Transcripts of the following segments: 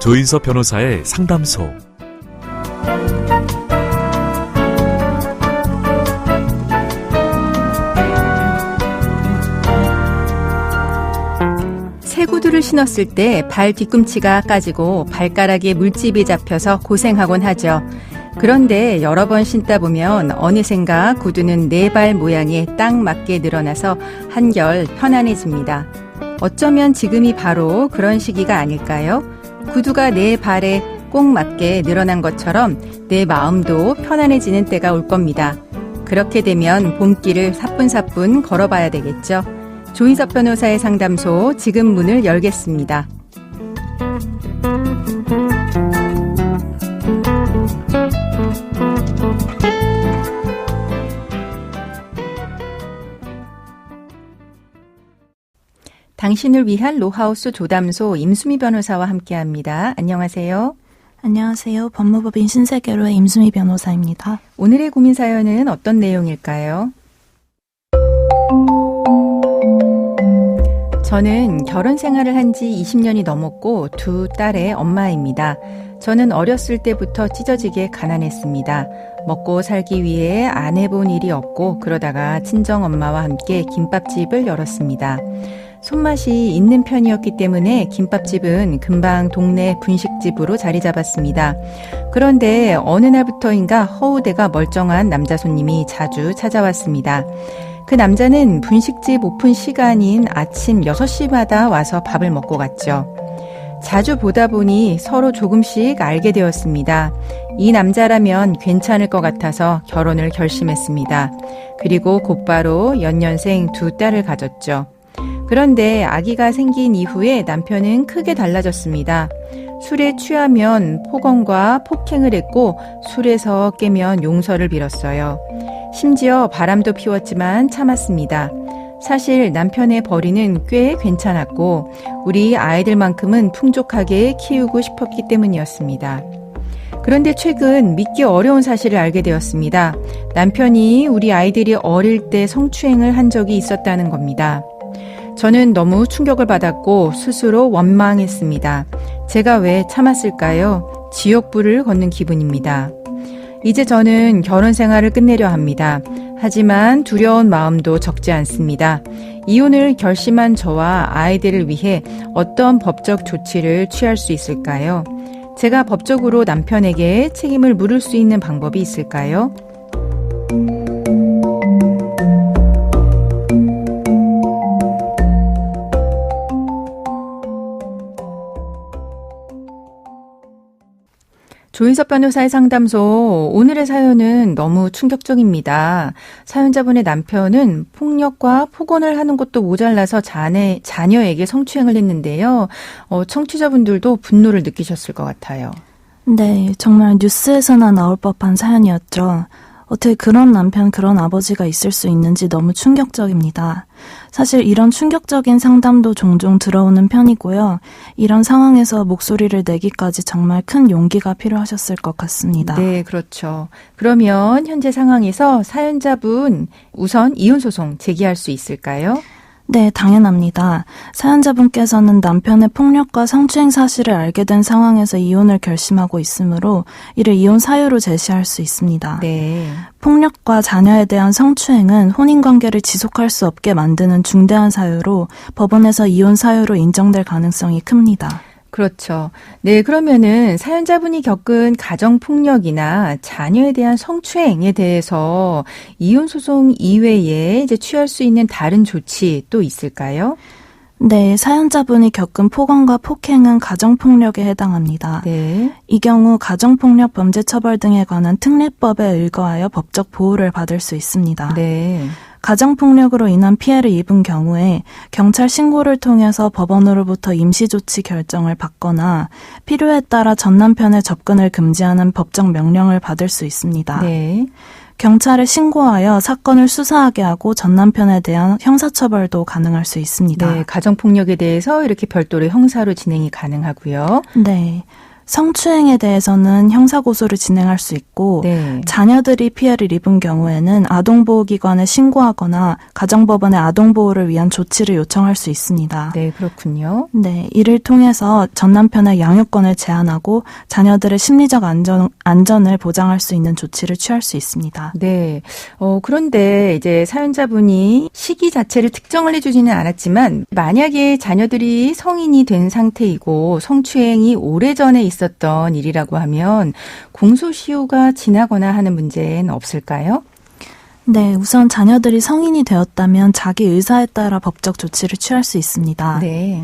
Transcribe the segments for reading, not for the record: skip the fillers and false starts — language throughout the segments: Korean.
조인섭 변호사의 상담소. 새 구두를 신었을 때 발 뒤꿈치가 까지고 발가락에 물집이 잡혀서 고생하곤 하죠. 그런데 여러 번 신다 보면 어느샌가 구두는 내 발 모양에 딱 맞게 늘어나서 한결 편안해집니다. 어쩌면 지금이 바로 그런 시기가 아닐까요? 구두가 내 발에 꼭 맞게 늘어난 것처럼 내 마음도 편안해지는 때가 올 겁니다. 그렇게 되면 봄길을 사뿐사뿐 걸어봐야 되겠죠. 조인섭 변호사의 상담소 지금 문을 열겠습니다. 당신을 위한 로하우스 조담소 임수미 변호사와 함께합니다. 안녕하세요. 안녕하세요. 법무법인 신세계로의 임수미 변호사입니다. 오늘의 고민 사연은 어떤 내용일까요? 저는 결혼 생활을 한 지 20년이 넘었고 두 딸의 엄마입니다. 저는 어렸을 때부터 찢어지게 가난했습니다. 먹고 살기 위해 안 해본 일이 없고 그러다가 친정엄마와 함께 김밥집을 열었습니다. 손맛이 있는 편이었기 때문에 김밥집은 금방 동네 분식집으로 자리 잡았습니다. 그런데 어느 날부터인가 허우대가 멀쩡한 남자 손님이 자주 찾아왔습니다. 그 남자는 분식집 오픈 시간인 아침 6시마다 와서 밥을 먹고 갔죠. 자주 보다 보니 서로 조금씩 알게 되었습니다. 이 남자라면 괜찮을 것 같아서 결혼을 결심했습니다. 그리고 곧바로 연년생 두 딸을 가졌죠. 그런데 아기가 생긴 이후에 남편은 크게 달라졌습니다. 술에 취하면 폭언과 폭행을 했고 술에서 깨면 용서를 빌었어요. 심지어 바람도 피웠지만 참았습니다. 사실 남편의 벌이는 꽤 괜찮았고 우리 아이들만큼은 풍족하게 키우고 싶었기 때문이었습니다. 그런데 최근 믿기 어려운 사실을 알게 되었습니다. 남편이 우리 아이들이 어릴 때 성추행을 한 적이 있었다는 겁니다. 저는 너무 충격을 받았고 스스로 원망했습니다. 제가 왜 참았을까요? 지옥불을 걷는 기분입니다. 이제 저는 결혼 생활을 끝내려 합니다. 하지만 두려운 마음도 적지 않습니다. 이혼을 결심한 저와 아이들을 위해 어떤 법적 조치를 취할 수 있을까요? 제가 법적으로 남편에게 책임을 물을 수 있는 방법이 있을까요? 조인섭 변호사의 상담소, 오늘의 사연은 너무 충격적입니다. 사연자분의 남편은 폭력과 폭언을 하는 것도 모자라서 자녀에게 성추행을 했는데요. 청취자분들도 분노를 느끼셨을 것 같아요. 네, 정말 뉴스에서나 나올 법한 사연이었죠. 어떻게 그런 남편, 그런 아버지가 있을 수 있는지 너무 충격적입니다. 사실 이런 충격적인 상담도 종종 들어오는 편이고요. 이런 상황에서 목소리를 내기까지 정말 큰 용기가 필요하셨을 것 같습니다. 네, 그렇죠. 그러면 현재 상황에서 사연자분 우선 이혼소송 제기할 수 있을까요? 네, 당연합니다. 사연자분께서는 남편의 폭력과 성추행 사실을 알게 된 상황에서 이혼을 결심하고 있으므로 이를 이혼 사유로 제시할 수 있습니다. 네. 폭력과 자녀에 대한 성추행은 혼인관계를 지속할 수 없게 만드는 중대한 사유로 법원에서 이혼 사유로 인정될 가능성이 큽니다. 그렇죠. 네, 그러면은 사연자분이 겪은 가정폭력이나 자녀에 대한 성추행에 대해서 이혼소송 이외에 이제 취할 수 있는 다른 조치 또 있을까요? 네, 사연자분이 겪은 폭언과 폭행은 가정폭력에 해당합니다. 네. 이 경우 가정폭력 범죄처벌 등에 관한 특례법에 의거하여 법적 보호를 받을 수 있습니다. 네. 가정폭력으로 인한 피해를 입은 경우에 경찰 신고를 통해서 법원으로부터 임시조치 결정을 받거나 필요에 따라 전 남편의 접근을 금지하는 법적 명령을 받을 수 있습니다. 네. 경찰에 신고하여 사건을 수사하게 하고 전 남편에 대한 형사처벌도 가능할 수 있습니다. 네, 가정폭력에 대해서 이렇게 별도로 형사로 진행이 가능하고요. 네. 성추행에 대해서는 형사고소를 진행할 수 있고 네. 자녀들이 피해를 입은 경우에는 아동보호기관에 신고하거나 가정법원에 아동보호를 위한 조치를 요청할 수 있습니다. 네, 그렇군요. 네, 이를 통해서 전 남편의 양육권을 제한하고 자녀들의 심리적 안전을 보장할 수 있는 조치를 취할 수 있습니다. 네. 그런데 이제 사연자분이 시기 자체를 특정을 해주지는 않았지만 만약에 자녀들이 성인이 된 상태이고 성추행이 오래전에 있었던 일이라고 하면 공소시효가 지나거나 하는 문제는 없을까요? 네, 우선 자녀들이 성인이 되었다면 자기 의사에 따라 법적 조치를 취할 수 있습니다. 네.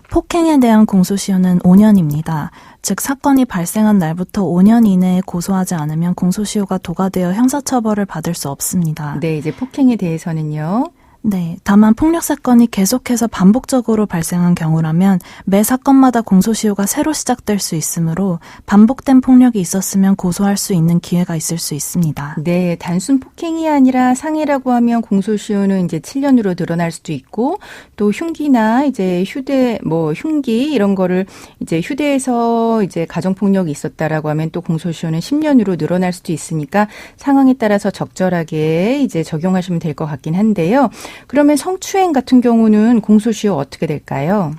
폭행에 대한 공소시효는 5년입니다. 즉 사건이 발생한 날부터 5년 이내에 고소하지 않으면 공소시효가 도과되어 형사처벌을 받을 수 없습니다. 네, 이제 폭행에 대해서는요. 네, 다만 폭력 사건이 계속해서 반복적으로 발생한 경우라면 매 사건마다 공소시효가 새로 시작될 수 있으므로 반복된 폭력이 있었으면 고소할 수 있는 기회가 있을 수 있습니다. 네, 단순 폭행이 아니라 상해라고 하면 공소시효는 이제 7년으로 늘어날 수도 있고 또 흉기나 이제 흉기 이런 거를 이제 휴대해서 이제 가정폭력이 있었다라고 하면 또 공소시효는 10년으로 늘어날 수도 있으니까 상황에 따라서 적절하게 이제 적용하시면 될 것 같긴 한데요. 그러면 성추행 같은 경우는 공소시효 어떻게 될까요?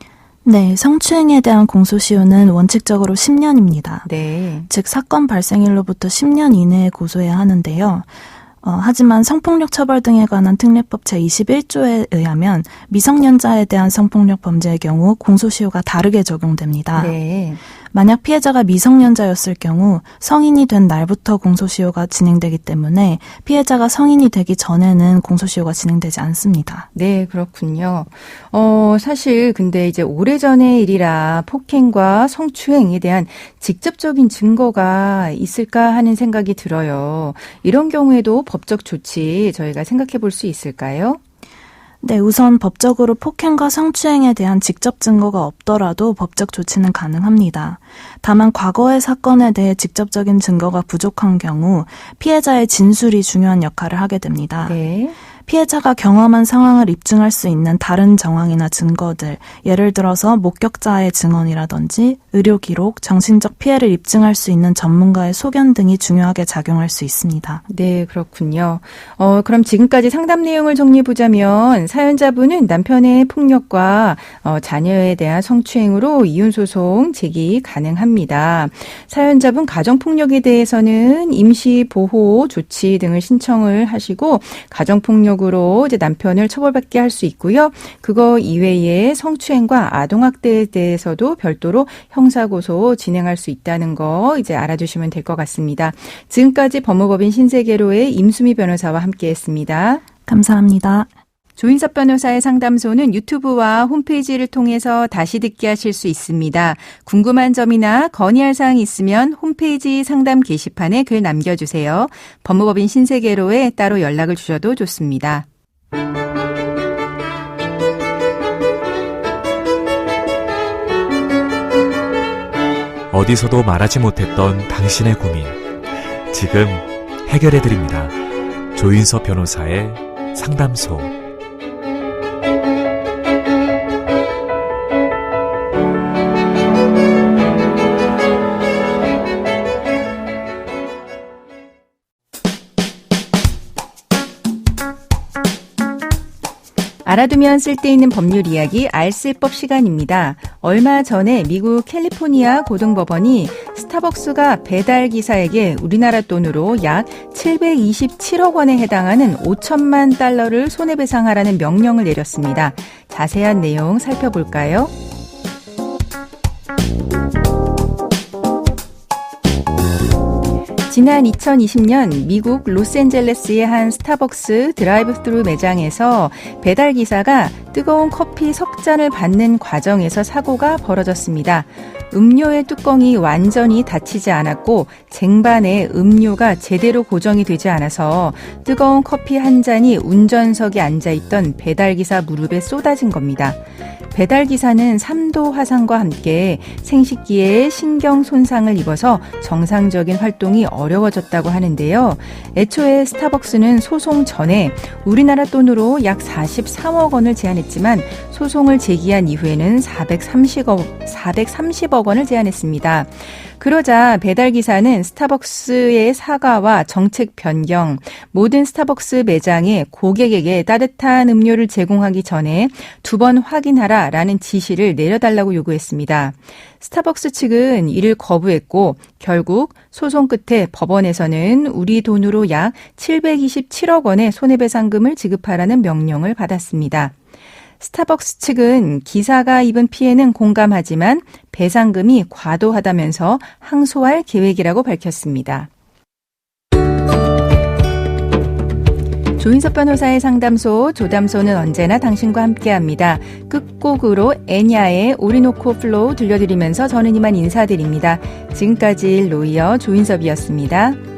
네, 성추행에 대한 공소시효는 원칙적으로 10년입니다. 네. 즉 사건 발생일로부터 10년 이내에 고소해야 하는데요. 하지만 성폭력 처벌 등에 관한 특례법 제21조에 의하면 미성년자에 대한 성폭력 범죄의 경우 공소시효가 다르게 적용됩니다. 네. 만약 피해자가 미성년자였을 경우 성인이 된 날부터 공소시효가 진행되기 때문에 피해자가 성인이 되기 전에는 공소시효가 진행되지 않습니다. 네, 그렇군요. 사실 근데 이제 오래전의 일이라 폭행과 성추행에 대한 직접적인 증거가 있을까 하는 생각이 들어요. 이런 경우에도 법적 조치 저희가 생각해 볼 수 있을까요? 네, 우선 법적으로 폭행과 성추행에 대한 직접 증거가 없더라도 법적 조치는 가능합니다. 다만 과거의 사건에 대해 직접적인 증거가 부족한 경우 피해자의 진술이 중요한 역할을 하게 됩니다. 네. 피해자가 경험한 상황을 입증할 수 있는 다른 정황이나 증거들, 예를 들어서 목격자의 증언이라든지 의료 기록, 정신적 피해를 입증할 수 있는 전문가의 소견 등이 중요하게 작용할 수 있습니다. 네, 그렇군요. 그럼 지금까지 상담 내용을 정리해보자면 사연자분은 남편의 폭력과 자녀에 대한 성추행으로 이혼소송 제기 가능합니다. 사연자분 가정폭력에 대해서는 임시보호 조치 등을 신청을 하시고 가정폭력으로 이제 남편을 처벌받게 할 수 있고요. 그거 이외에 성추행과 아동학대에 대해서도 별도로 형사고소 진행할 수 있다는 거 이제 알아두시면 될 것 같습니다. 지금까지 법무법인 신세계로의 임수미 변호사와 함께했습니다. 감사합니다. 조인섭 변호사의 상담소는 유튜브와 홈페이지를 통해서 다시 듣게 하실 수 있습니다. 궁금한 점이나 건의할 사항이 있으면 홈페이지 상담 게시판에 글 남겨주세요. 법무법인 신세계로에 따로 연락을 주셔도 좋습니다. 어디서도 말하지 못했던 당신의 고민. 지금 해결해드립니다. 조인섭 변호사의 상담소. 알아두면 쓸데있는 법률 이야기 알쓸법 시간입니다. 얼마 전에 미국 캘리포니아 고등법원이 스타벅스가 배달기사에게 우리나라 돈으로 약 727억 원에 해당하는 5천만 달러를 손해배상하라는 명령을 내렸습니다. 자세한 내용 살펴볼까요? 지난 2020년 미국 로스앤젤레스의 한 스타벅스 드라이브스루 매장에서 배달기사가 뜨거운 커피 석 잔을 받는 과정에서 사고가 벌어졌습니다. 음료의 뚜껑이 완전히 닫히지 않았고 쟁반에 음료가 제대로 고정이 되지 않아서 뜨거운 커피 한 잔이 운전석에 앉아있던 배달기사 무릎에 쏟아진 겁니다. 배달기사는 3도 화상과 함께 생식기에 신경 손상을 입어서 정상적인 활동이 어려워졌다고 하는데요. 애초에 스타벅스는 소송 전에 우리나라 돈으로 약 43억 원을 제안했지만 소송을 제기한 이후에는 430억 10억 원을 제안했습니다. 그러자 배달기사는 스타벅스의 사과와 정책 변경, 모든 스타벅스 매장에 고객에게 따뜻한 음료를 제공하기 전에 2번 확인하라라는 지시를 내려달라고 요구했습니다. 스타벅스 측은 이를 거부했고 결국 소송 끝에 법원에서는 우리 돈으로 약 727억 원의 손해배상금을 지급하라는 명령을 받았습니다. 스타벅스 측은 기사가 입은 피해는 공감하지만 배상금이 과도하다면서 항소할 계획이라고 밝혔습니다. 조인섭 변호사의 상담소, 조담소는 언제나 당신과 함께합니다. 끝곡으로 애냐의 오리노코 플로우 들려드리면서 저는 이만 인사드립니다. 지금까지 로이어 조인섭이었습니다.